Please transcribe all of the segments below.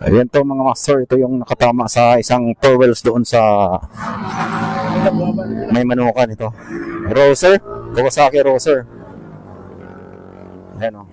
Ayan to mga master, ito yung nakatama sa isang 4 wheels doon sa may manukan ito. Roser, Kawasaki Roser. Ayan o.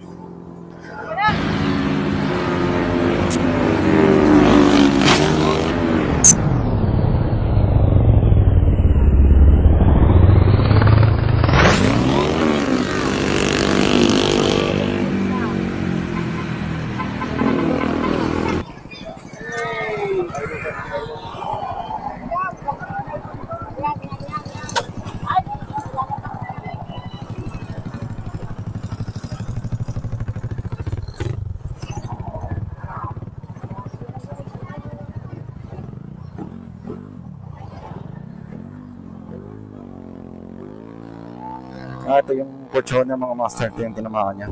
Ito yung kutsyon niya mga master, ito yung tinamaan niya.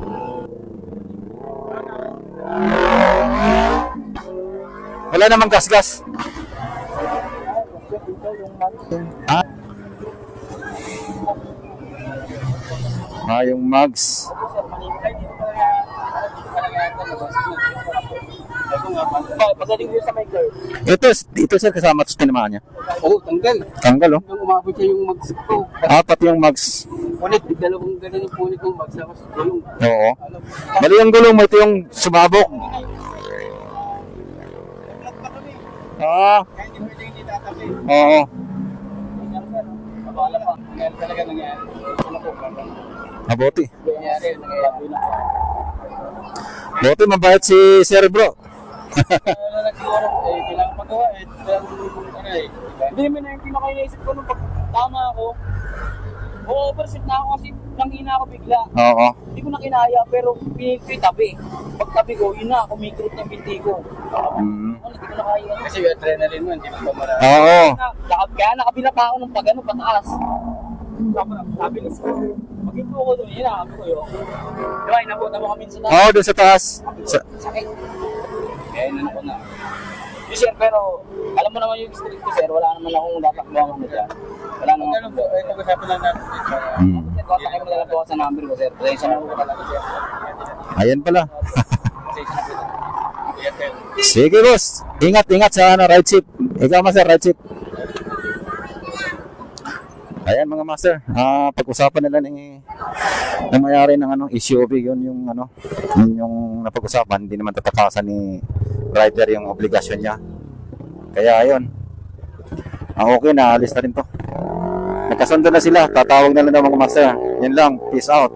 Wala namang gas-gas. Yung mags. Ito sir kasama sa tinamaan niya. Oo, tanggal. Tanggal oh. Nung umabot siya yung mags ko. Pati yung mags. Punit, dalawang ganun yung punit ng mags. Tapos gulong. Oo. Mali yung gulong mo, ito yung sumabok. Kaya hindi pwede hindi tatabi. Oo. Abala pa. Nangyari talaga nangyari. Mabuti. Nangyari. Buti mabait si Sir Bro. Siguro, kailangan pagawa. Hindi naman na yung pinaka-inaisip ko nung tama ako. overshoot na ako kasi nanghina ako bigla. Oo. Hindi ko na kinaya pero pinili ko yung tabi. Pag tabi ko, yun na, kumikrot ng binti ko. Hindi ko na kaya. Kasi yung adrenaline mo, hindi mo pa marami. Oo. Kaya nakabila pa ako ng pagano, pataas. Nabilis ko. Pag-ito ko doon, yun na, sabi ko yun. Diba, inabutan mo kami sa taas. Oo, doon sa taas. Sakit. Kaya inano ko na. Sir, pero alam mo naman yung street ko, sir, wala naman akong tatakbuhan mo dyan. Wala naman. Ano po, pag-usapan lang natin. Kontakin mo na lang po sa number ko, sir. Pasensya na po talaga, sir. Ayan pala. Pasensya na po. Sige, boss. Ingat sa right seat. Ikaw, master, right seat. Ayan mga master, pag-usapan nila ng mayari ng SUV, yun yung yung napag-usapan, hindi naman tatakasan ni rider yung obligasyon niya. Kaya ayun. Okay na, alis na rin to. Nagkasundo na sila, tatawag na lang ng mga master. Yan lang, peace out.